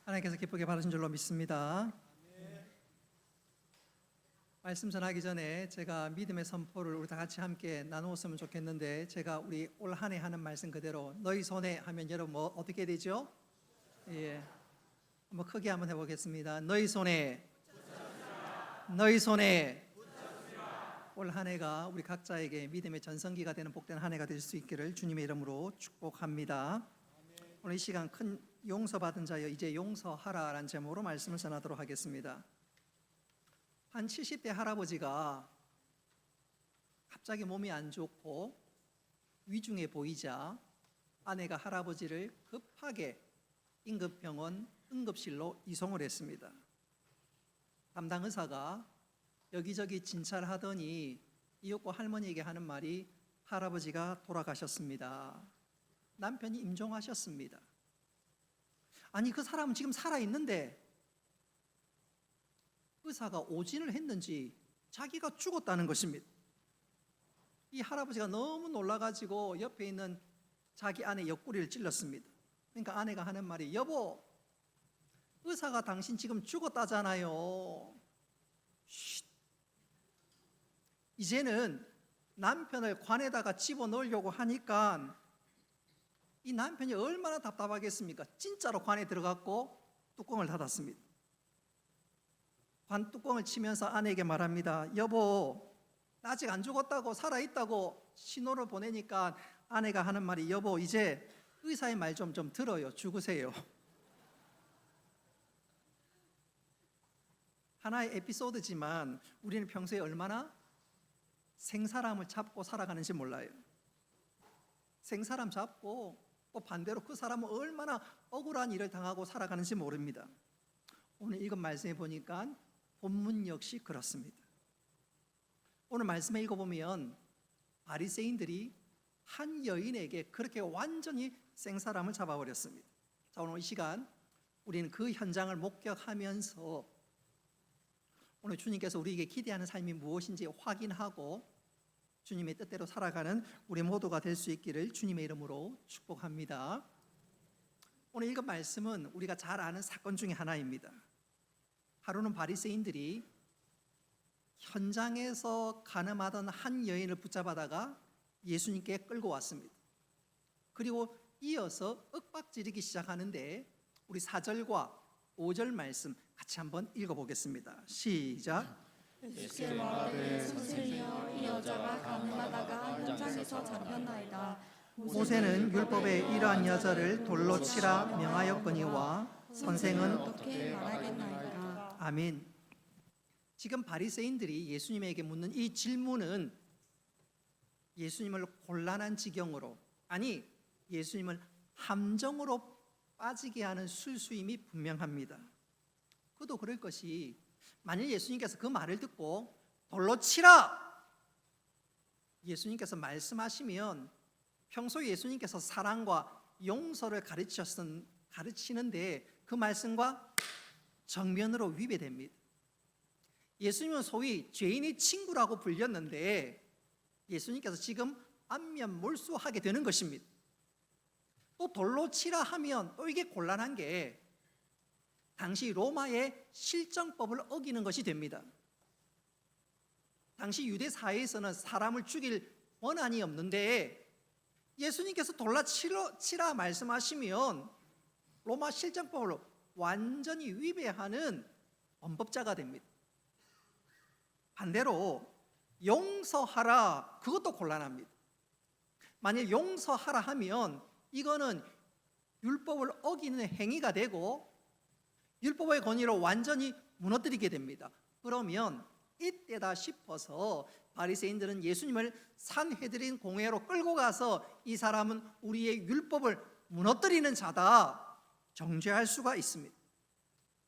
하나님께서 기쁘게 받으신 줄로 믿습니다. 말씀 전하기 전에 제가 믿음의 선포를 우리 다 같이 함께 나누었으면 좋겠는데, 제가 우리 올 한 해 하는 말씀 그대로 너희 손에 하면 여러분 뭐 어떻게 되죠? 예, 한번 크게 한번 해보겠습니다. 너희 손에, 너희 손에. 올 한 해가 우리 각자에게 믿음의 전성기가 되는 복된 한 해가 될 수 있기를 주님의 이름으로 축복합니다. 오늘 이 시간 큰 용서받은 자여 이제 용서하라라는 제목으로 말씀을 전하도록 하겠습니다. 한 70대 할아버지가 갑자기 몸이 안 좋고 위중해 보이자 아내가 할아버지를 급하게 응급병원 응급실로 이송을 했습니다. 담당 의사가 여기저기 진찰하더니 이웃고 할머니에게 하는 말이 할아버지가 돌아가셨습니다. 남편이 임종하셨습니다. 아니, 그 사람은 지금 살아있는데 의사가 오진을 했는지 자기가 죽었다는 것입니다. 이 할아버지가 너무 놀라가지고 옆에 있는 자기 아내 옆구리를 찔렀습니다. 그러니까 아내가 하는 말이, 여보, 의사가 당신 지금 죽었다잖아요. 쉿. 이제는 남편을 관에다가 집어넣으려고 하니까 이 남편이 얼마나 답답하겠습니까? 진짜로 관에 들어갔고 뚜껑을 닫았습니다. 관 뚜껑을 치면서 아내에게 말합니다. 여보, 나 아직 안 죽었다고, 살아있다고 신호를 보내니까 아내가 하는 말이, 여보, 이제 의사의 말 좀 들어요. 죽으세요. 하나의 에피소드지만 우리는 평소에 얼마나 생사람을 잡고 살아가는지 몰라요. 생사람 잡고 또 반대로 그 사람은 얼마나 억울한 일을 당하고 살아가는지 모릅니다. 오늘 읽은 말씀에 보니까 본문 역시 그렇습니다. 오늘 말씀에 읽어보면 바리새인들이 한 여인에게 그렇게 완전히 생사람을 잡아버렸습니다. 자, 오늘 이 시간 우리는 그 현장을 목격하면서 오늘 주님께서 우리에게 기대하는 삶이 무엇인지 확인하고 주님의 뜻대로 살아가는 우리 모두가 될 수 있기를 주님의 이름으로 축복합니다. 오늘 읽은 말씀은 우리가 잘 아는 사건 중에 하나입니다. 하루는 바리새인들이 현장에서 간음하던 한 여인을 붙잡아다가 예수님께 끌고 왔습니다. 그리고 이어서 윽박지르기 시작하는데 우리 4절과 5절 말씀 같이 한번 읽어보겠습니다. 시작. 예수께 말하되 선생이여, 이 여자가 간음하다가 현장에서 잡혔나이다. 모세는 율법에 이러한 여자를 돌로 치라 명하였거니와 선생은 어떻게 말하겠나이까. 아멘. 지금 바리새인들이 예수님에게 묻는 이 질문은 예수님을 곤란한 지경으로, 아니 예수님을 함정으로 빠지게 하는 술수임이 분명합니다. 그도 그럴 것이, 만일 예수님께서 그 말을 듣고 돌로 치라 예수님께서 말씀하시면 평소 예수님께서 사랑과 용서를 가르치는데 그 말씀과 정면으로 위배됩니다. 예수님은 소위 죄인의 친구라고 불렸는데 예수님께서 지금 안면몰수하게 되는 것입니다. 또 돌로 치라 하면 또 이게 곤란한 게 당시 로마의 실정법을 어기는 것이 됩니다. 당시 유대 사회에서는 사람을 죽일 원한이 없는데 예수님께서 돌로 치라 말씀하시면 로마 실정법을 완전히 위배하는 범법자가 됩니다. 반대로 용서하라, 그것도 곤란합니다. 만일 용서하라 하면 이거는 율법을 어기는 행위가 되고 율법의 권위로 완전히 무너뜨리게 됩니다. 그러면 이때다 싶어서 바리새인들은 예수님을 산헤드린 공회로 끌고 가서 이 사람은 우리의 율법을 무너뜨리는 자다 정죄할 수가 있습니다.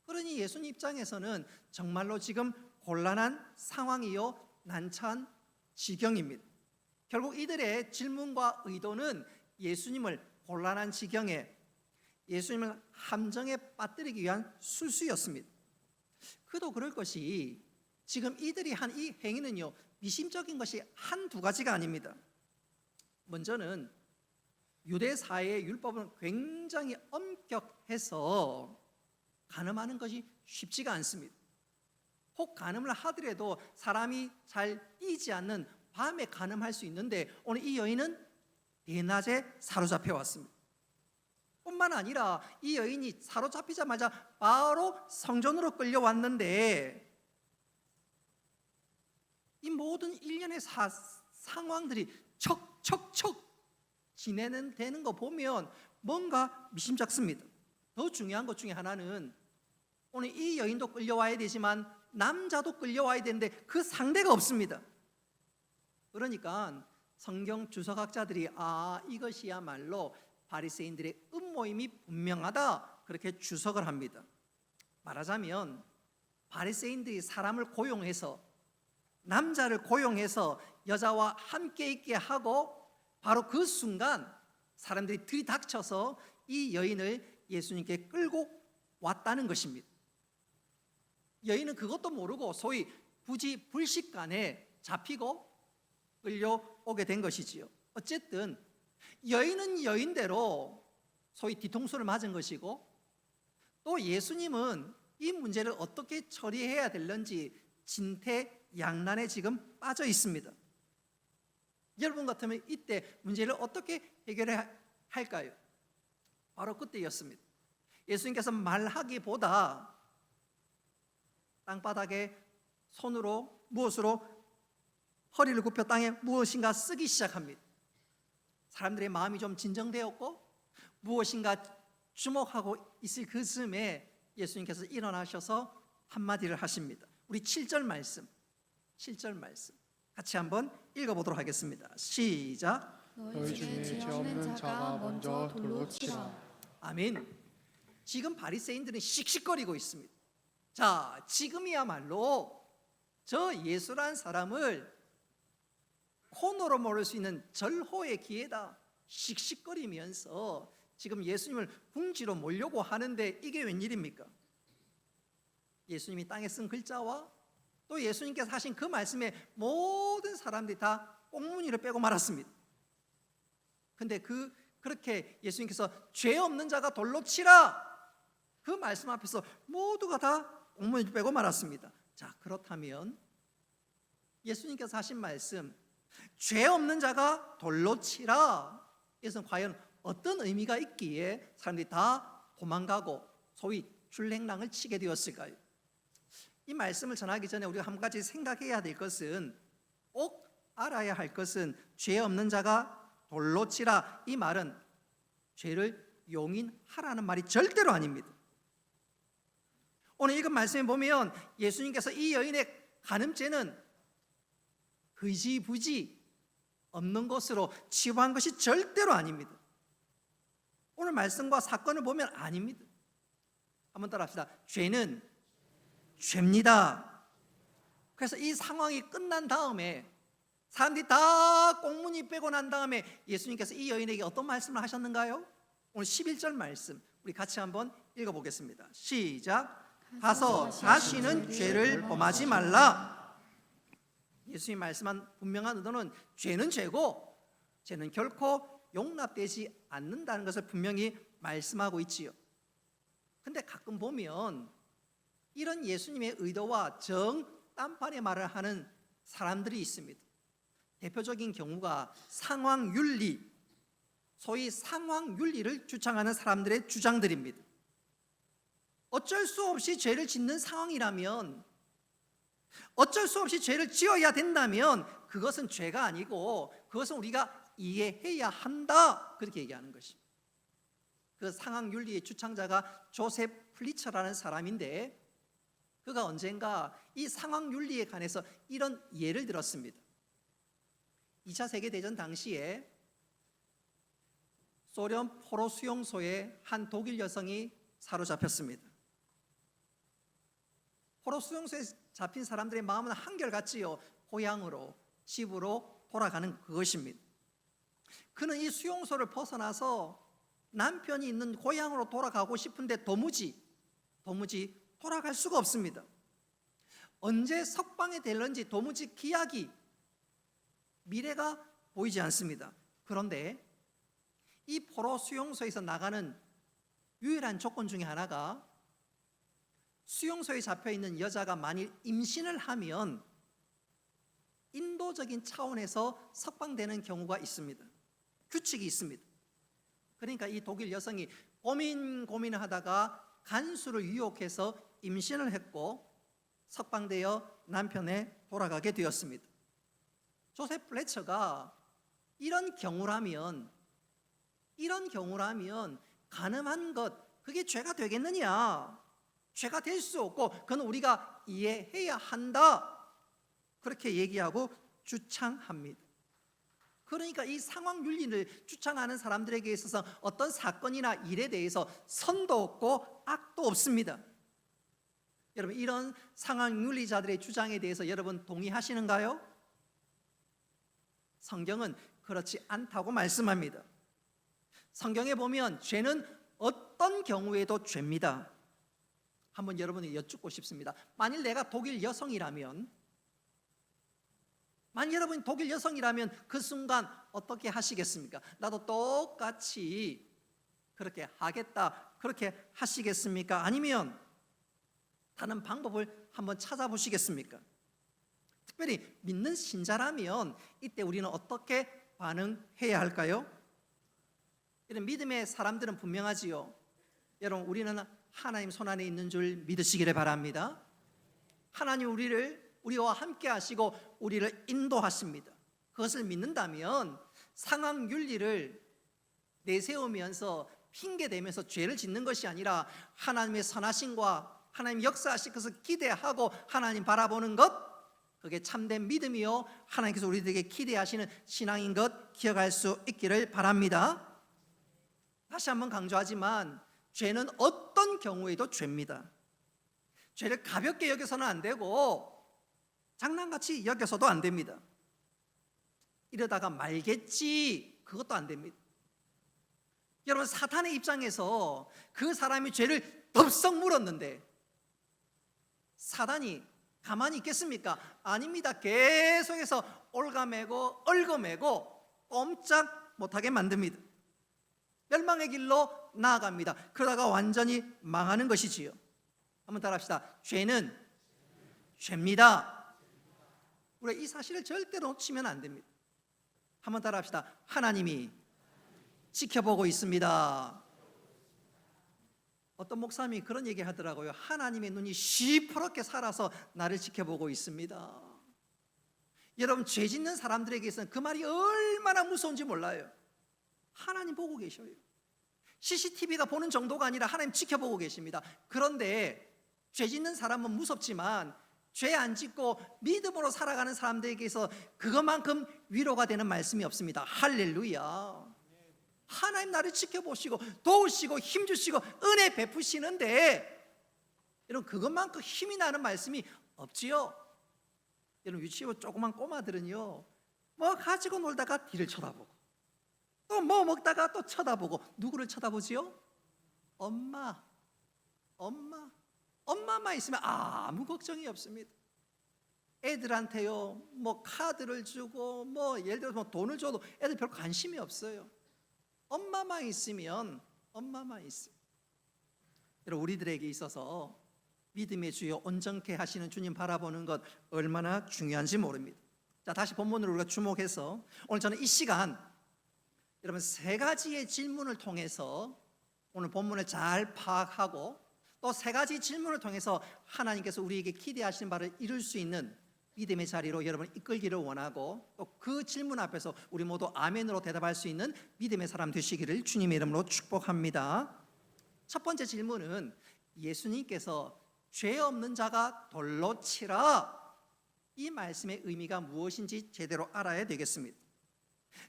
그러니 예수님 입장에서는 정말로 지금 곤란한 상황이요 난처한 지경입니다. 결국 이들의 질문과 의도는 예수님을 곤란한 지경에, 예수님을 함정에 빠뜨리기 위한 술수였습니다. 그도 그럴 것이 지금 이들이 한 이 행위는요 미심적인 것이 한두 가지가 아닙니다. 먼저는 유대 사회의 율법은 굉장히 엄격해서 간음하는 것이 쉽지가 않습니다. 혹 간음을 하더라도 사람이 잘 뛰지 않는 밤에 간음할 수 있는데 오늘 이 여인은 대낮에 사로잡혀 왔습니다. 뿐만 아니라 이 여인이 사로잡히자마자 바로 성전으로 끌려왔는데 이 모든 일련의 상황들이 척척척 진행되는 거 보면 뭔가 미심쩍습니다. 더 중요한 것 중에 하나는 오늘 이 여인도 끌려와야 되지만 남자도 끌려와야 되는데 그 상대가 없습니다. 그러니까 성경 주석학자들이 이것이야말로 바리새인들의 음모임이 분명하다 그렇게 주석을 합니다. 말하자면 바리새인들이 사람을 고용해서 남자를 고용해서 여자와 함께 있게 하고 바로 그 순간 사람들이 들이닥쳐서 이 여인을 예수님께 끌고 왔다는 것입니다. 여인은 그것도 모르고 소위 부지불식간에 잡히고 끌려오게 된 것이지요. 어쨌든 여인은 여인대로 소위 뒤통수를 맞은 것이고 또 예수님은 이 문제를 어떻게 처리해야 될는지 진퇴양난에 지금 빠져 있습니다. 여러분 같으면 이때 문제를 어떻게 해결해야 할까요? 바로 그때였습니다. 예수님께서 말하기보다 땅바닥에 손으로 무엇으로 허리를 굽혀 땅에 무엇인가 쓰기 시작합니다. 사람들의 마음이 좀 진정되었고 무엇인가 주목하고 있을 그 즈음에 예수님께서 일어나셔서 한마디를 하십니다. 우리 7절 말씀 같이 한번 읽어보도록 하겠습니다. 시작. 너희 중에 죄 없는 자가 먼저 돌로 치라. 아멘. 지금 바리새인들은 씩씩거리고 있습니다. 자, 지금이야말로 저 예수란 사람을 코너로 몰을 수 있는 절호의 기회다. 씩씩거리면서 지금 예수님을 궁지로 몰려고 하는데 이게 웬일입니까? 예수님이 땅에 쓴 글자와 또 예수님께서 하신 그 말씀에 모든 사람들이 다 꽁무니를 빼고 말았습니다. 근데 그렇게 예수님께서 죄 없는 자가 돌로 치라 그 말씀 앞에서 모두가 다 꽁무니를 빼고 말았습니다. 자, 그렇다면 예수님께서 하신 말씀 죄 없는 자가 돌로 치라 이것은 과연 어떤 의미가 있기에 사람들이 다 도망가고 소위 줄행랑을 치게 되었을까요? 이 말씀을 전하기 전에 우리가 한 가지 생각해야 될 것은 꼭 알아야 할 것은 죄 없는 자가 돌로 치라 이 말은 죄를 용인하라는 말이 절대로 아닙니다. 오늘 읽은 말씀에 보면 예수님께서 이 여인의 간음죄는 의지부지 없는 것으로 치부한 것이 절대로 아닙니다. 오늘 말씀과 사건을 보면 아닙니다. 한번 따라합시다. 죄는 죄입니다. 그래서 이 상황이 끝난 다음에 사람들이 다 꽁무니 빼고 난 다음에 예수님께서 이 여인에게 어떤 말씀을 하셨는가요? 오늘 11절 말씀 우리 같이 한번 읽어보겠습니다. 시작. 가서 다시는 죄를 범하지 말라. 예수님 말씀한 분명한 의도는 죄는 죄고 죄는 결코 용납되지 않는다는 것을 분명히 말씀하고 있지요. 근데 가끔 보면 이런 예수님의 의도와 정딴판의 말을 하는 사람들이 있습니다. 대표적인 경우가 상황윤리, 소위 상황윤리를 주창하는 사람들의 주장들입니다. 어쩔 수 없이 죄를 짓는 상황이라면, 어쩔 수 없이 죄를 지어야 된다면 그것은 죄가 아니고 그것은 우리가 이해해야 한다 그렇게 얘기하는 것입니다. 그 상황윤리의 주창자가 조셉 플리처라는 사람인데 그가 언젠가 이 상황윤리에 관해서 이런 예를 들었습니다. 2차 세계대전 당시에 소련 포로 수용소에 한 독일 여성이 사로잡혔습니다. 포로 수용소에 잡힌 사람들의 마음은 한결같지요. 고향으로, 집으로 돌아가는 그것입니다. 그는 이 수용소를 벗어나서 남편이 있는 고향으로 돌아가고 싶은데 도무지 돌아갈 수가 없습니다. 언제 석방이 될는지 도무지 기약이, 미래가 보이지 않습니다. 그런데 이 포로 수용소에서 나가는 유일한 조건 중에 하나가 수용소에 잡혀 있는 여자가 만일 임신을 하면 인도적인 차원에서 석방되는 경우가 있습니다. 규칙이 있습니다. 그러니까 이 독일 여성이 고민을 하다가 간수를 유혹해서 임신을 했고 석방되어 남편에 돌아가게 되었습니다. 조셉 플래처가 이런 경우라면 간음한 것 그게 죄가 되겠느냐? 죄가 될 수 없고 그건 우리가 이해해야 한다. 그렇게 얘기하고 주창합니다. 그러니까 이 상황 윤리를 주창하는 사람들에게 있어서 어떤 사건이나 일에 대해서 선도 없고 악도 없습니다. 여러분, 이런 상황 윤리자들의 주장에 대해서 여러분 동의하시는가요? 성경은 그렇지 않다고 말씀합니다. 성경에 보면 죄는 어떤 경우에도 죄입니다. 한번 여러분에게 여쭙고 싶습니다. 만일 내가 독일 여성이라면 그 순간 어떻게 하시겠습니까? 나도 똑같이 그렇게 하겠다, 그렇게 하시겠습니까? 아니면 다른 방법을 한번 찾아보시겠습니까? 특별히 믿는 신자라면 이때 우리는 어떻게 반응해야 할까요? 이런 믿음의 사람들은 분명하지요. 여러분, 우리는 하나님 손안에 있는 줄 믿으시기를 바랍니다. 하나님 우리와 함께 하시고 우리를 인도하십니다. 그것을 믿는다면 상황 윤리를 내세우면서 핑계대면서 죄를 짓는 것이 아니라 하나님의 선하심과 하나님 역사하실 것을 기대하고 하나님 바라보는 것, 그게 참된 믿음이요 하나님께서 우리들에게 기대하시는 신앙인 것 기억할 수 있기를 바랍니다. 다시 한번 강조하지만 죄는 어떤 경우에도 죄입니다. 죄를 가볍게 여겨서는 안 되고 장난같이 여겨서도 안 됩니다. 이러다가 말겠지, 그것도 안 됩니다. 여러분, 사탄의 입장에서 그 사람이 죄를 덥석 물었는데 사단이 가만히 있겠습니까? 아닙니다. 계속해서 올가매고 얽어매고 꼼짝 못하게 만듭니다. 멸망의 길로 나아갑니다. 그러다가 완전히 망하는 것이지요. 한번 따라합시다. 죄는 죄입니다. 우리가 이 사실을 절대로 놓치면 안 됩니다. 한번 따라합시다. 하나님이 지켜보고 있습니다. 어떤 목사님이 그런 얘기 하더라고요. 하나님의 눈이 시퍼렇게 살아서 나를 지켜보고 있습니다. 여러분, 죄 짓는 사람들에게서는 그 말이 얼마나 무서운지 몰라요. 하나님 보고 계셔요. CCTV가 보는 정도가 아니라 하나님 지켜보고 계십니다. 그런데 죄 짓는 사람은 무섭지만 죄 안 짓고 믿음으로 살아가는 사람들에게서 그것만큼 위로가 되는 말씀이 없습니다. 할렐루야. 하나님 나를 지켜보시고 도우시고 힘주시고 은혜 베푸시는데 여러분, 그것만큼 힘이 나는 말씀이 없지요. 여러분, 유치원 조그만 꼬마들은요, 뭐 가지고 놀다가 뒤를 쳐다보고 또 뭐 먹다가 또 쳐다보고, 누구를 쳐다보지요? 엄마만 있으면 아무 걱정이 없습니다. 애들한테요 뭐 카드를 주고 뭐 예를 들어서 뭐 돈을 줘도 애들 별 관심이 없어요. 엄마만 있으면. 여러분, 우리들에게 있어서 믿음의 주여 온전케 하시는 주님 바라보는 것 얼마나 중요한지 모릅니다. 자, 다시 본문으로 우리가 주목해서 오늘 저는 이 시간 여러분 세 가지의 질문을 통해서 오늘 본문을 잘 파악하고 또 세 가지 질문을 통해서 하나님께서 우리에게 기대하시는 바를 이룰 수 있는 믿음의 자리로 여러분 이끌기를 원하고 또 그 질문 앞에서 우리 모두 아멘으로 대답할 수 있는 믿음의 사람 되시기를 주님의 이름으로 축복합니다. 첫 번째 질문은 예수님께서 죄 없는 자가 돌로 치라, 이 말씀의 의미가 무엇인지 제대로 알아야 되겠습니다.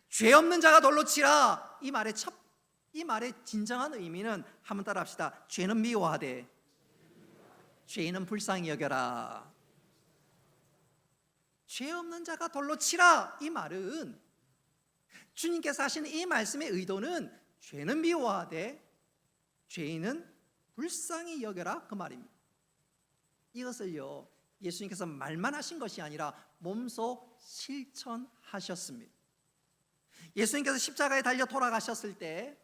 죄 없는 자가 돌로 치라, 이 말의 진정한 의미는 한번 따라합시다. 죄는 미워하되 죄인은 불쌍히 여겨라. 죄 없는 자가 돌로 치라, 이 말은 주님께서 하시는 이 말씀의 의도는 죄는 미워하되 죄인은 불쌍히 여겨라, 그 말입니다. 이것을요 예수님께서 말만 하신 것이 아니라 몸소 실천하셨습니다. 예수님께서 십자가에 달려 돌아가실 때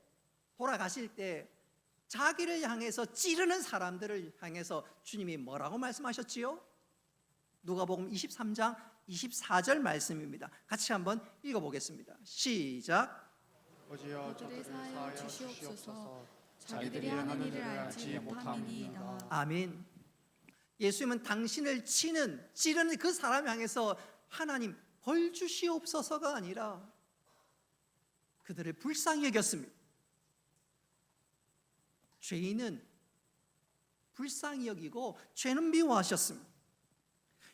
자기를 향해서 찌르는 사람들을 향해서 주님이 뭐라고 말씀하셨지요? 누가복음 23장 24절 말씀입니다. 같이 한번 읽어보겠습니다. 시작. 오지어 저들을 저들을 사하여 사하여 주시옵소서. 주시옵소서. 자기들이 하는 일을 알지 못함이니이다. 아멘. 예수님은 당신을 찌르는 그 사람 향해서 하나님 벌 주시옵소서가 아니라 그들을 불쌍히 여겼습니다. 죄인은 불쌍히 여기고 죄는 미워하셨습니다.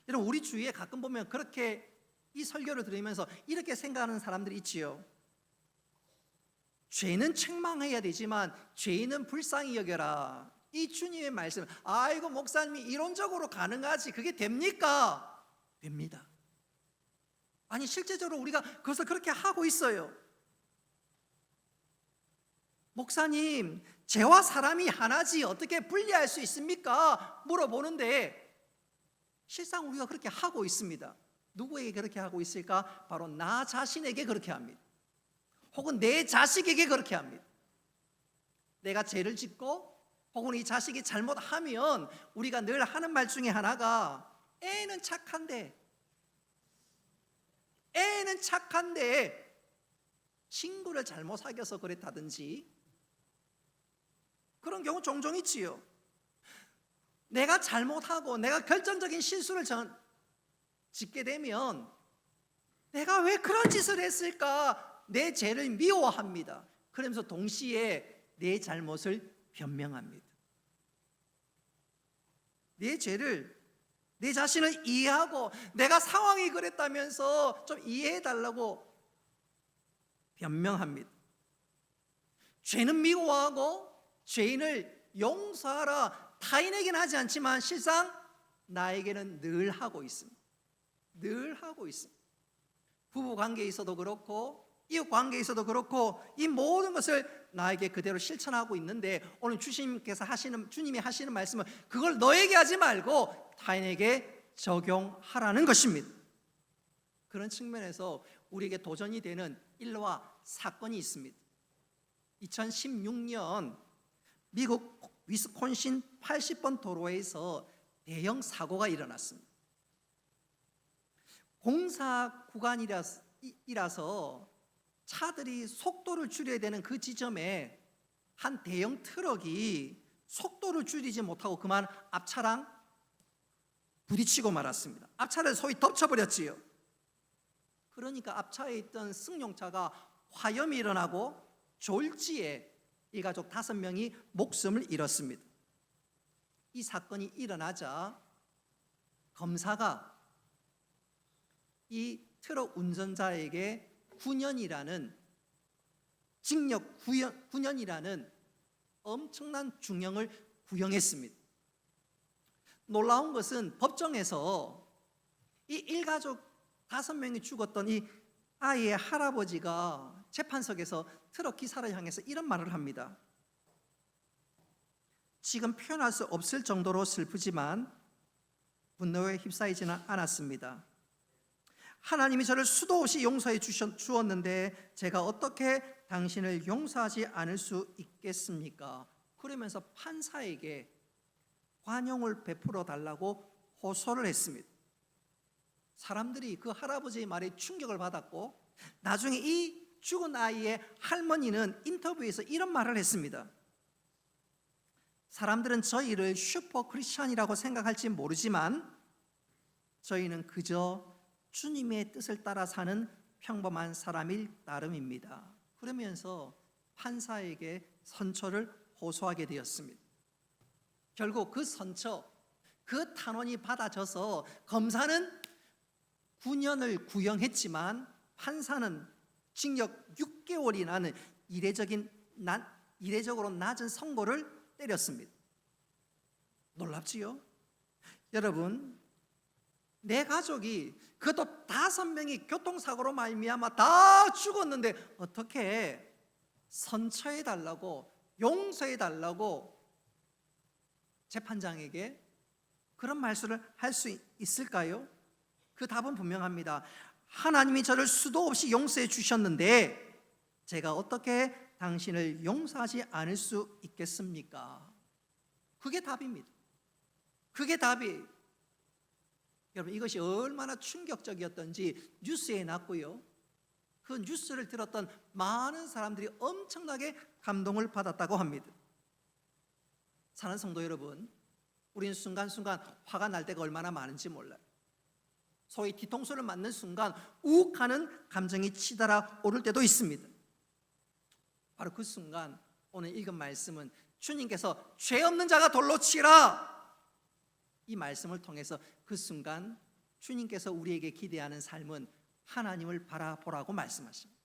여러분, 우리 주위에 가끔 보면 그렇게 이 설교를 들으면서 이렇게 생각하는 사람들이 있지요. 죄는 책망해야 되지만 죄인은 불쌍히 여겨라. 이 주님의 말씀, 아이고 목사님이 이론적으로 가능하지 그게 됩니까? 됩니다. 아니 실제적으로 우리가 그것을 그렇게 하고 있어요. 목사님, 죄와 사람이 하나지 어떻게 분리할 수 있습니까? 물어보는데 실상 우리가 그렇게 하고 있습니다. 누구에게 그렇게 하고 있을까? 바로 나 자신에게 그렇게 합니다. 혹은 내 자식에게 그렇게 합니다. 내가 죄를 짓고 혹은 이 자식이 잘못하면 우리가 늘 하는 말 중에 하나가 애는 착한데 친구를 잘못 사귀어서 그랬다든지 그런 경우 종종 있지요. 내가 잘못하고 내가 결정적인 실수를 짓게 되면 내가 왜 그런 짓을 했을까? 내 죄를 미워합니다. 그러면서 동시에 내 잘못을 변명합니다. 내 죄를, 내 자신을 이해하고 내가 상황이 그랬다면서 좀 이해해달라고 변명합니다. 죄는 미워하고 죄인을 용서하라 타인에게는 하지 않지만 실상 나에게는 늘 하고 있습니다. 늘 하고 있습니다. 부부 관계에 있어도 그렇고 이웃 관계에 있어도 그렇고 이 모든 것을 나에게 그대로 실천하고 있는데 오늘 주님이 하시는 말씀은 그걸 너에게 하지 말고 타인에게 적용하라는 것입니다. 그런 측면에서 우리에게 도전이 되는 일화 사건이 있습니다. 2016년 미국 위스콘신 80번 도로에서 대형 사고가 일어났습니다. 공사 구간이라서 차들이 속도를 줄여야 되는 그 지점에 한 대형 트럭이 속도를 줄이지 못하고 그만 앞차랑 부딪히고 말았습니다. 앞차를 소위 덮쳐버렸지요. 그러니까 앞차에 있던 승용차가 화염이 일어나고 졸지에 일가족 5명이 목숨을 잃었습니다. 이 사건이 일어나자 검사가 이 트럭 운전자에게 9년이라는 징역 9년이라는 엄청난 중형을 구형했습니다. 놀라운 것은 법정에서 이 일가족 5명이 죽었던 이 아이의 할아버지가 재판석에서 트럭 기사를 향해서 이런 말을 합니다. 지금 표현할 수 없을 정도로 슬프지만 분노에 휩싸이지는 않았습니다. 하나님이 저를 수도 없이 용서해 주었는데 제가 어떻게 당신을 용서하지 않을 수 있겠습니까? 그러면서 판사에게 관용을 베풀어 달라고 호소를 했습니다. 사람들이 그 할아버지의 말에 충격을 받았고 나중에 이 죽은 아이의 할머니는 인터뷰에서 이런 말을 했습니다. 사람들은 저희를 슈퍼 크리스찬이라고 생각할지 모르지만 저희는 그저 주님의 뜻을 따라 사는 평범한 사람일 따름입니다. 그러면서 판사에게 선처를 호소하게 되었습니다. 결국 그 선처, 그 탄원이 받아져서 검사는 9년을 구형했지만 판사는 징역 6개월이라는 이례적으로 낮은 선고를 때렸습니다. 놀랍지요? 여러분, 내 가족이 그것도 5명이 교통사고로 말미암아 다 죽었는데 어떻게 선처해달라고 용서해달라고 재판장에게 그런 말씀을 할 수 있을까요? 그 답은 분명합니다. 하나님이 저를 수도 없이 용서해 주셨는데 제가 어떻게 당신을 용서하지 않을 수 있겠습니까? 그게 답입니다. 그게 답이에요. 여러분, 이것이 얼마나 충격적이었던지 뉴스에 났고요, 그 뉴스를 들었던 많은 사람들이 엄청나게 감동을 받았다고 합니다. 사랑하는 성도 여러분, 우리는 순간순간 화가 날 때가 얼마나 많은지 몰라요. 소위 뒤통수를 맞는 순간 우욱하는 감정이 치달아 오를 때도 있습니다. 바로 그 순간 오늘 읽은 말씀은 주님께서 죄 없는 자가 돌로 치라, 이 말씀을 통해서 그 순간 주님께서 우리에게 기대하는 삶은 하나님을 바라보라고 말씀하십니다.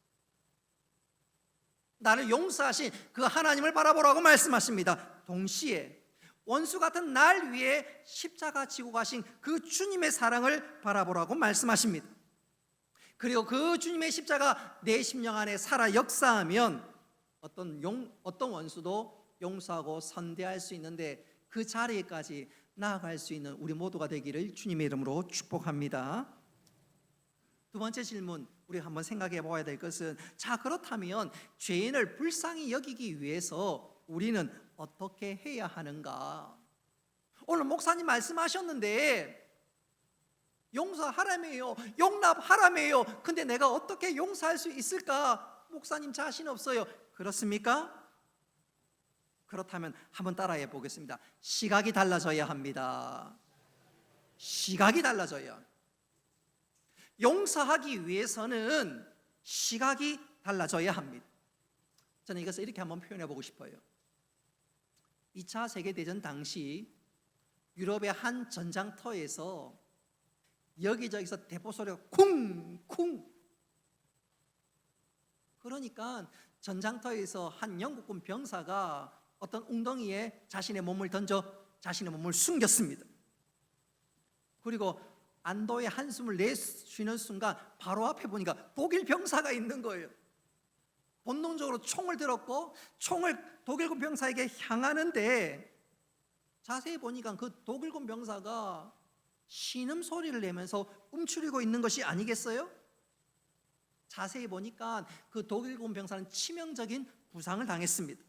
나를 용서하신 그 하나님을 바라보라고 말씀하십니다. 동시에 원수 같은 날 위에 십자가 지고 가신 그 주님의 사랑을 바라보라고 말씀하십니다. 그리고 그 주님의 십자가 내 심령 안에 살아 역사하면 어떤 원수도 용서하고 선대할 수 있는데, 그 자리에까지 나아갈 수 있는 우리 모두가 되기를 주님의 이름으로 축복합니다. 두 번째 질문, 우리 한번 생각해 보아야 될 것은, 자, 그렇다면 죄인을 불쌍히 여기기 위해서 우리는 어떻게 해야 하는가? 오늘 목사님 말씀하셨는데 용서하라며요, 용납하라며요. 근데 내가 어떻게 용서할 수 있을까? 목사님 자신 없어요. 그렇습니까? 그렇다면 한번 따라해 보겠습니다. 시각이 달라져야 합니다. 시각이 달라져야 합니다. 용서하기 위해서는 시각이 달라져야 합니다. 저는 이것을 이렇게 한번 표현해 보고 싶어요. 2차 세계대전 당시 유럽의 한 전장터에서 여기저기서 대포 소리가 쿵쿵, 그러니까 전장터에서 한 영국군 병사가 어떤 웅덩이에 자신의 몸을 던져 자신의 몸을 숨겼습니다. 그리고 안도의 한숨을 내쉬는 순간 바로 앞에 보니까 독일 병사가 있는 거예요. 본능적으로 총을 들었고 총을 독일군 병사에게 향하는데, 자세히 보니까 그 독일군 병사가 신음소리를 내면서 움츠리고 있는 것이 아니겠어요? 자세히 보니까 그 독일군 병사는 치명적인 부상을 당했습니다.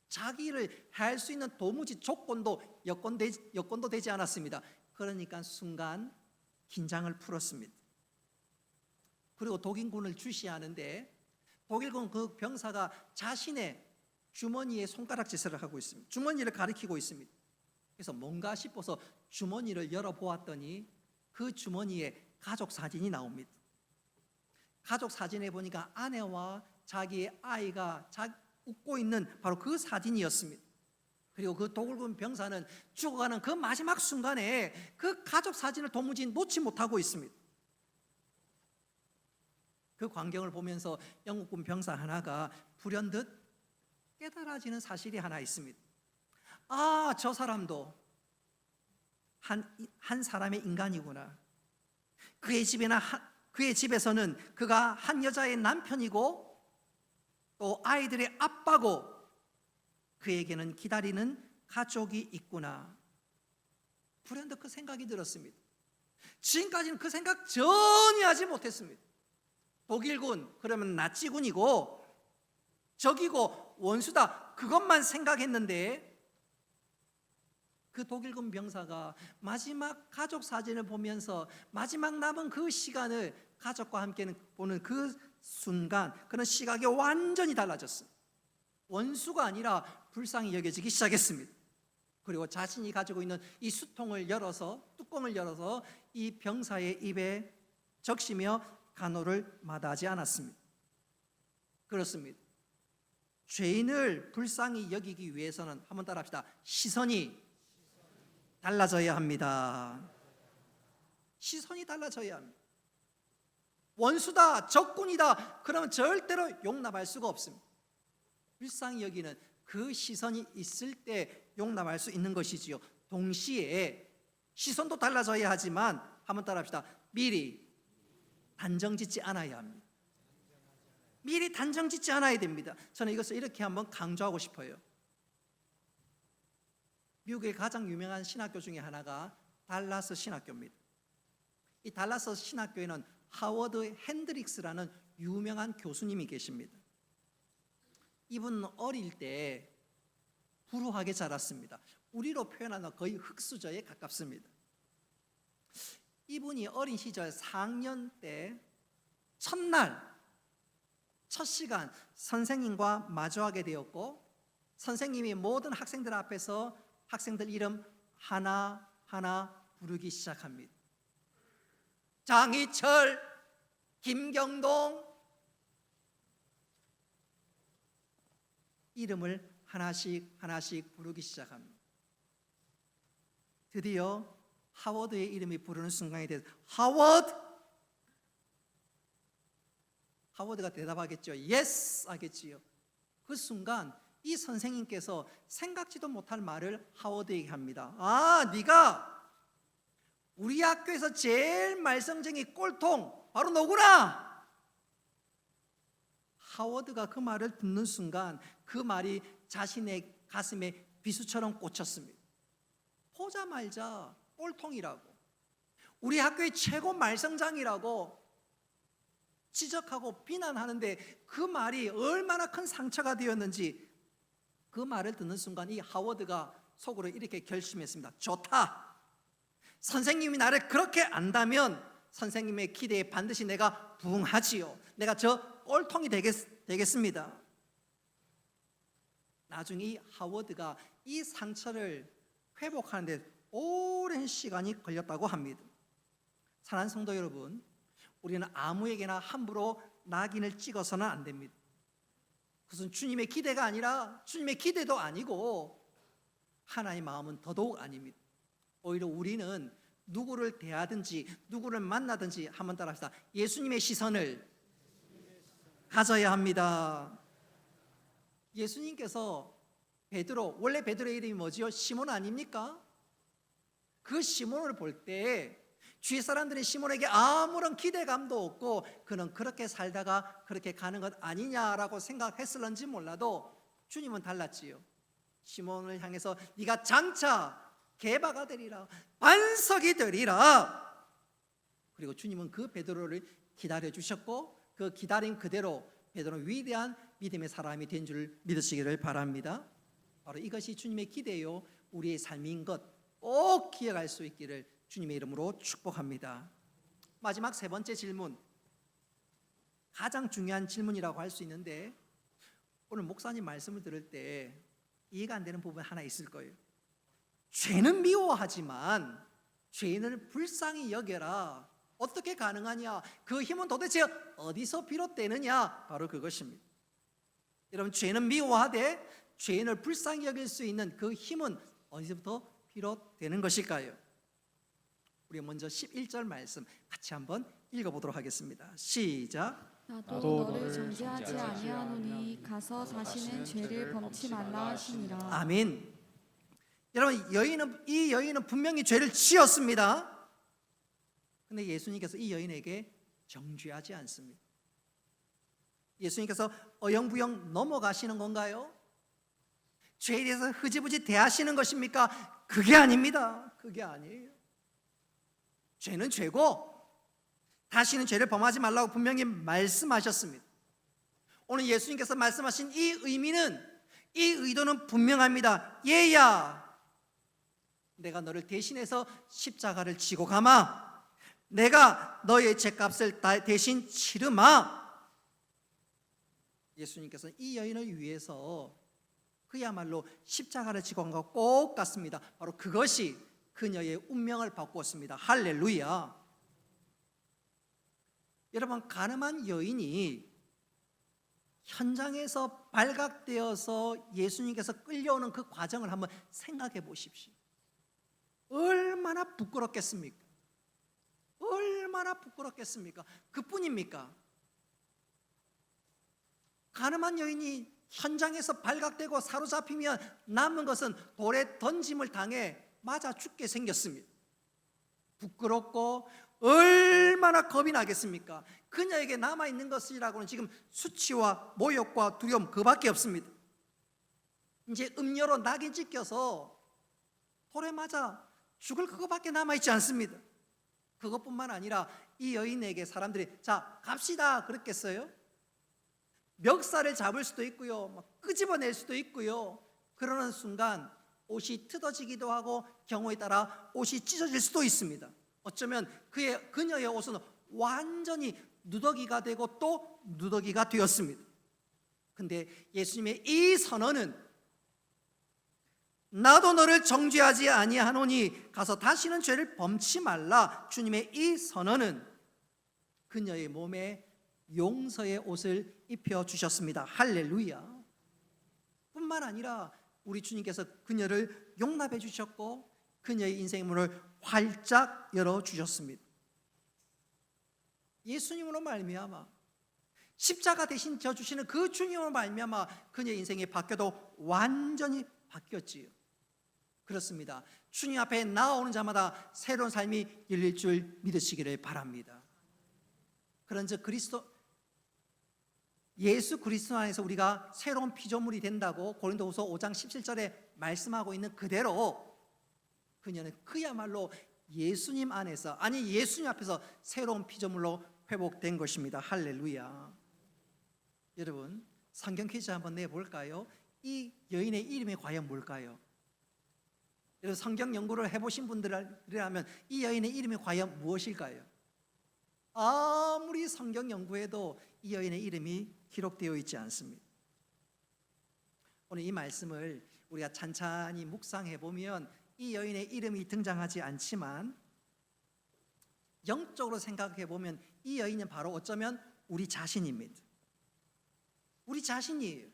자기를 할 수 있는 도무지 조건도 여건도 되지 않았습니다. 그러니까 순간 긴장을 풀었습니다. 그리고 독일군을 주시하는데 독일군 그 병사가 자신의 주머니에 손가락짓을 하고 있습니다. 주머니를 가리키고 있습니다. 그래서 뭔가 싶어서 주머니를 열어보았더니 그 주머니에 가족 사진이 나옵니다. 가족 사진에 보니까 아내와 자기의 아이가 웃고 있는 바로 그 사진이었습니다. 그리고 그 독일군 병사는 죽어가는 그 마지막 순간에 그 가족 사진을 도무지 놓지 못하고 있습니다. 그 광경을 보면서 영국군 병사 하나가 불현듯 깨달아지는 사실이 하나 있습니다. 아, 저 사람도 한 사람의 인간이구나. 그의 집에서는 그가 한 여자의 남편이고 또 아이들의 아빠고, 그에게는 기다리는 가족이 있구나. 불현듯 그 생각이 들었습니다. 지금까지는 그 생각 전혀 하지 못했습니다. 독일군, 그러면 나치군이고 적이고 원수다, 그것만 생각했는데 그 독일군 병사가 마지막 가족 사진을 보면서 마지막 남은 그 시간을 가족과 함께 보는 그 순간, 그런 시각이 완전히 달라졌어요. 원수가 아니라 불쌍히 여겨지기 시작했습니다. 그리고 자신이 가지고 있는 이 수통을 열어서, 뚜껑을 열어서 이 병사의 입에 적시며 간호를 마다하지 않았습니다. 그렇습니다. 죄인을 불쌍히 여기기 위해서는, 한번 따라합시다, 시선이 달라져야 합니다. 시선이 달라져야 합니다. 원수다, 적군이다, 그러면 절대로 용납할 수가 없습니다. 불쌍히 여기는 그 시선이 있을 때 용납할 수 있는 것이지요. 동시에 시선도 달라져야 하지만, 한번 따라합시다, 미리 단정짓지 않아야 합니다. 미리 단정짓지 않아야 됩니다. 저는 이것을 이렇게 한번 강조하고 싶어요. 미국의 가장 유명한 신학교 중에 하나가 달라스 신학교입니다. 이 달라스 신학교에는 하워드 핸드릭스라는 유명한 교수님이 계십니다. 이분은 어릴 때 불우하게 자랐습니다. 우리로 표현하면 거의 흙수저에 가깝습니다. 이분이 어린 시절 4학년 때 첫날 첫 시간 선생님과 마주하게 되었고, 선생님이 모든 학생들 앞에서 학생들 이름 하나하나 부르기 시작합니다. 장희철, 김경동, 이름을 하나씩 하나씩 부르기 시작합니다. 드디어 하워드의 이름이 부르는 순간이 돼서 하워드가 대답하겠죠. 예스 하겠지요. 그 순간 이 선생님께서 생각지도 못할 말을 하워드에게 합니다. 네가 우리 학교에서 제일 말썽쟁이 꼴통 바로 너구나. 하워드가 그 말을 듣는 순간 그 말이 자신의 가슴에 비수처럼 꽂혔습니다. 보자말자 꼴통이라고, 우리 학교의 최고 말썽장이라고 지적하고 비난하는데 그 말이 얼마나 큰 상처가 되었는지, 그 말을 듣는 순간 이 하워드가 속으로 이렇게 결심했습니다. 좋다. 선생님이 나를 그렇게 안다면 선생님의 기대에 반드시 내가 부응하지요. 내가 저 꼴통이 되겠습니다. 나중에 이 하워드가 이 상처를 회복하는데 오랜 시간이 걸렸다고 합니다. 사랑하는 성도 여러분, 우리는 아무에게나 함부로 낙인을 찍어서는 안 됩니다. 그것은 주님의 기대가 아니라 주님의 기대도 아니고 하나님의 마음은 더더욱 아닙니다. 오히려 우리는 누구를 대하든지 누구를 만나든지 한번 따라합시다. 예수님의 시선을 가져야 합니다. 예수님께서 베드로, 원래 베드로의 이름이 뭐지요? 시몬 아닙니까? 그 시몬을 볼 때 주위 사람들이 시몬에게 아무런 기대감도 없고 그는 그렇게 살다가 그렇게 가는 것 아니냐라고 생각했을런지 몰라도 주님은 달랐지요. 시몬을 향해서 네가 장차 게바가 되리라, 반석이 되리라. 그리고 주님은 그 베드로를 기다려 주셨고 그 기다림 그대로 베드로는 위대한 믿음의 사람이 된 줄 믿으시기를 바랍니다. 바로 이것이 주님의 기대요 우리의 삶인 것 꼭 기억할 수 있기를 주님의 이름으로 축복합니다. 마지막 세 번째 질문, 가장 중요한 질문이라고 할 수 있는데 오늘 목사님 말씀을 들을 때 이해가 안 되는 부분 하나 있을 거예요. 죄는 미워하지만 죄인을 불쌍히 여겨라, 어떻게 가능하냐? 그 힘은 도대체 어디서 비롯되느냐? 바로 그것입니다. 여러분, 죄는 미워하되 죄인을 불쌍히 여길 수 있는 그 힘은 어디서부터 비롯되는 것일까요? 우리 먼저 11절 말씀 같이 한번 읽어보도록 하겠습니다. 시작. 나도 너를 정죄하지 아니하노니 가서 다시는 죄를 범치 말라 하시니라. 아멘. 여러분, 이 여인은 분명히 죄를 지었습니다. 근데 예수님께서 이 여인에게 정죄하지 않습니다. 예수님께서 어영부영 넘어가시는 건가요? 죄에 대해서 흐지부지 대하시는 것입니까? 그게 아닙니다. 그게 아니에요. 죄는 죄고 다시는 죄를 범하지 말라고 분명히 말씀하셨습니다. 오늘 예수님께서 말씀하신 이 의미는, 이 의도는 분명합니다. 얘야, 내가 너를 대신해서 십자가를 지고 가마. 내가 너의 죄값을 대신 치르마. 예수님께서 이 여인을 위해서 그야말로 십자가를 지고 간 것 꼭 같습니다. 바로 그것이 그녀의 운명을 바꾸었습니다. 할렐루야. 여러분, 가늠한 여인이 현장에서 발각되어서 예수님께서 끌려오는 그 과정을 한번 생각해 보십시오. 얼마나 부끄럽겠습니까? 얼마나 부끄럽겠습니까? 그뿐입니까? 가늠한 여인이 현장에서 발각되고 사로잡히면 남은 것은 돌에 던짐을 당해 맞아 죽게 생겼습니다. 부끄럽고 얼마나 겁이 나겠습니까? 그녀에게 남아있는 것이라고는 지금 수치와 모욕과 두려움 그밖에 없습니다. 이제 음료로 낙인 찍혀서 돌에 맞아 죽을 그거밖에 남아있지 않습니다. 그것뿐만 아니라 이 여인에게 사람들이 자 갑시다 그랬겠어요? 멱살을 잡을 수도 있고요, 막 끄집어낼 수도 있고요. 그러는 순간 옷이 뜯어지기도 하고 경우에 따라 옷이 찢어질 수도 있습니다. 어쩌면 그녀의 옷은 완전히 누더기가 되고 또 누더기가 되었습니다. 근데 예수님의 이 선언은 나도 너를 정죄하지 아니하노니 가서 다시는 죄를 범치 말라. 주님의 이 선언은 그녀의 몸에 용서의 옷을 입혀주셨습니다. 할렐루야. 뿐만 아니라 우리 주님께서 그녀를 용납해 주셨고 그녀의 인생의 문을 활짝 열어주셨습니다. 예수님으로 말미암아, 십자가 대신 져주시는 그 주님으로 말미암아 그녀의 인생이 바뀌어도 완전히 바뀌었지요. 그렇습니다. 주님 앞에 나아오는 자마다 새로운 삶이 열릴 줄 믿으시기를 바랍니다. 그런즉 예수 그리스도 안에서 우리가 새로운 피조물이 된다고 고린도후서 5장 17절에 말씀하고 있는 그대로 그녀는 그야말로 예수님 안에서, 아니 예수님 앞에서 새로운 피조물로 회복된 것입니다. 할렐루야. 여러분, 성경 퀴즈 한번 내볼까요? 이 여인의 이름이 과연 뭘까요? 여러분, 성경 연구를 해보신 분들이라면 이 여인의 이름이 과연 무엇일까요? 아무리 성경 연구해도 이 여인의 이름이 기록되어 있지 않습니다. 오늘 이 말씀을 우리가 찬찬히 묵상해 보면 이 여인의 이름이 등장하지 않지만 영적으로 생각해 보면 이 여인은 바로 어쩌면 우리 자신입니다. 우리 자신이에요.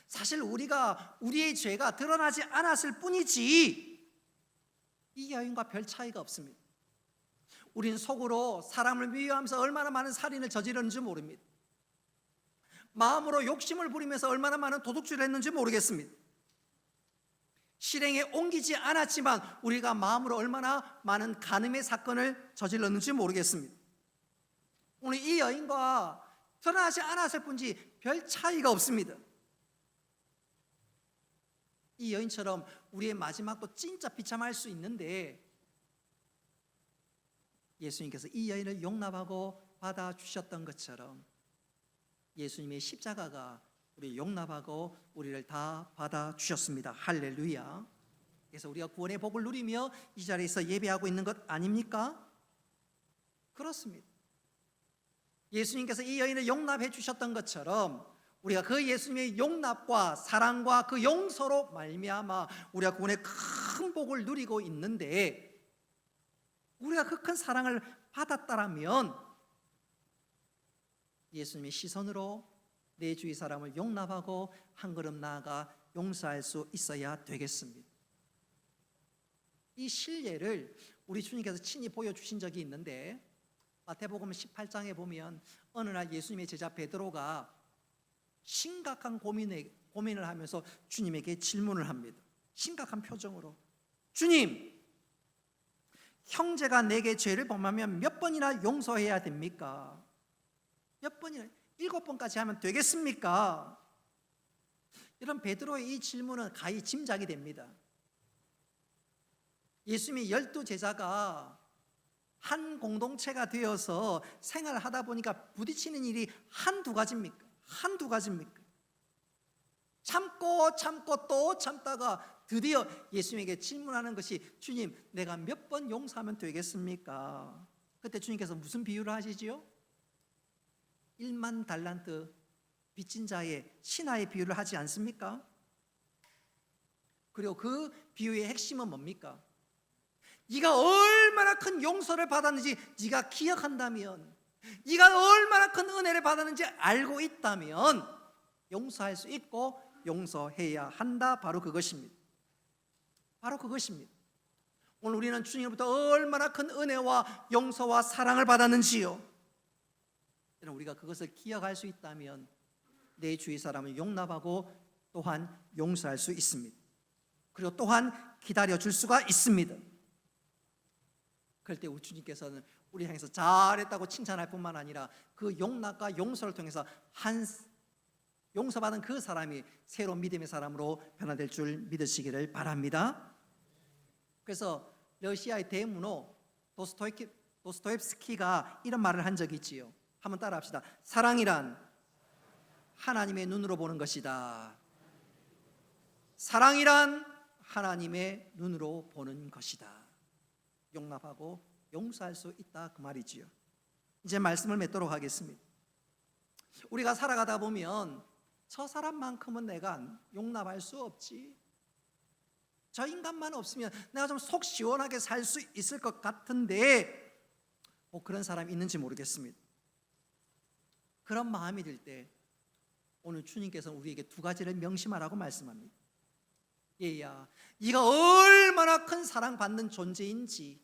사실 우리의 죄가 드러나지 않았을 뿐이지 이 여인과 별 차이가 없습니다. 우리는 속으로 사람을 미워하면서 얼마나 많은 살인을 저지르는지 모릅니다. 마음으로 욕심을 부리면서 얼마나 많은 도둑질을 했는지 모르겠습니다. 실행에 옮기지 않았지만 우리가 마음으로 얼마나 많은 간음의 사건을 저질렀는지 모르겠습니다. 오늘 이 여인과 드러나지 않았을 뿐이지 별 차이가 없습니다. 이 여인처럼 우리의 마지막도 진짜 비참할 수 있는데 예수님께서 이 여인을 용납하고 받아주셨던 것처럼 예수님의 십자가가 우리를 용납하고 우리를 다 받아주셨습니다. 할렐루야. 그래서 우리가 구원의 복을 누리며 이 자리에서 예배하고 있는 것 아닙니까? 그렇습니다. 예수님께서 이 여인을 용납해 주셨던 것처럼 우리가 그 예수님의 용납과 사랑과 그 용서로 말미암아 우리가 구원의 큰 복을 누리고 있는데, 우리가 그 큰 사랑을 받았다라면 예수님의 시선으로 내 주위 사람을 용납하고 한 걸음 나아가 용서할 수 있어야 되겠습니다. 이 신뢰를 우리 주님께서 친히 보여주신 적이 있는데, 마태복음 18장에 보면 어느 날 예수님의 제자 베드로가 심각한 고민을 하면서 주님에게 질문을 합니다. 심각한 표정으로, 주님, 형제가 내게 죄를 범하면 몇 번이나 용서해야 됩니까? 몇 번이나? 7번까지 하면 되겠습니까? 이런 베드로의 이 질문은 가히 짐작이 됩니다. 예수님의 12제자가 한 공동체가 되어서 생활하다 보니까 부딪히는 일이 한두 가지입니까? 한두 가지입니까? 참고 또 참다가 드디어 예수님에게 질문하는 것이, 주님, 내가 몇 번 용서하면 되겠습니까? 그때 주님께서 무슨 비유를 하시지요? 1만 달란트 빚진 자의 신하의 비유를 하지 않습니까? 그리고 그 비유의 핵심은 뭡니까? 네가 얼마나 큰 용서를 받았는지 네가 기억한다면, 네가 얼마나 큰 은혜를 받았는지 알고 있다면 용서할 수 있고 용서해야 한다. 바로 그것입니다. 바로 그것입니다. 오늘 우리는 주님으로부터 얼마나 큰 은혜와 용서와 사랑을 받았는지요. 우리가 그것을 기억할 수 있다면 내 주위 사람을 용납하고 또한 용서할 수 있습니다. 그리고 또한 기다려줄 수가 있습니다. 그럴 때 우리 주님께서는 우리 향해서 잘했다고 칭찬할 뿐만 아니라 그 용납과 용서를 통해서 용서받은 그 사람이 새로운 믿음의 사람으로 변화될 줄 믿으시기를 바랍니다. 그래서 러시아의 대문호 도스토옙스키가 이런 말을 한 적이 있지요. 한번 따라합시다. 사랑이란 하나님의 눈으로 보는 것이다. 사랑이란 하나님의 눈으로 보는 것이다. 용납하고 용서할 수 있다 그 말이지요. 이제 말씀을 맺도록 하겠습니다. 우리가 살아가다 보면 저 사람만큼은 내가 용납할 수 없지, 저 인간만 없으면 내가 좀 속 시원하게 살 수 있을 것 같은데, 그런 사람이 있는지 모르겠습니다. 그런 마음이 들 때 오늘 주님께서는 우리에게 두 가지를 명심하라고 말씀합니다. 얘야, 네가 얼마나 큰 사랑받는 존재인지,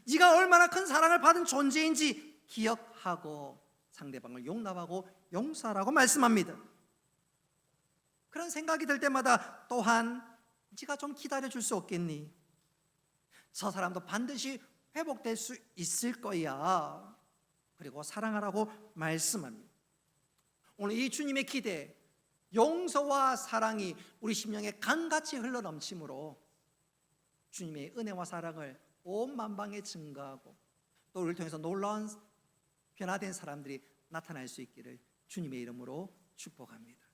네가 얼마나 큰 사랑을 받은 존재인지 기억하고 상대방을 용납하고 용서하라고 말씀합니다. 그런 생각이 들 때마다 또한 네가 좀 기다려줄 수 없겠니? 저 사람도 반드시 회복될 수 있을 거야. 그리고 사랑하라고 말씀합니다. 오늘 이 주님의 기대, 용서와 사랑이 우리 심령에 강같이 흘러넘치므로 주님의 은혜와 사랑을 온 만방에 증거하고 또 우리를 통해서 놀라운 변화된 사람들이 나타날 수 있기를 주님의 이름으로 축복합니다.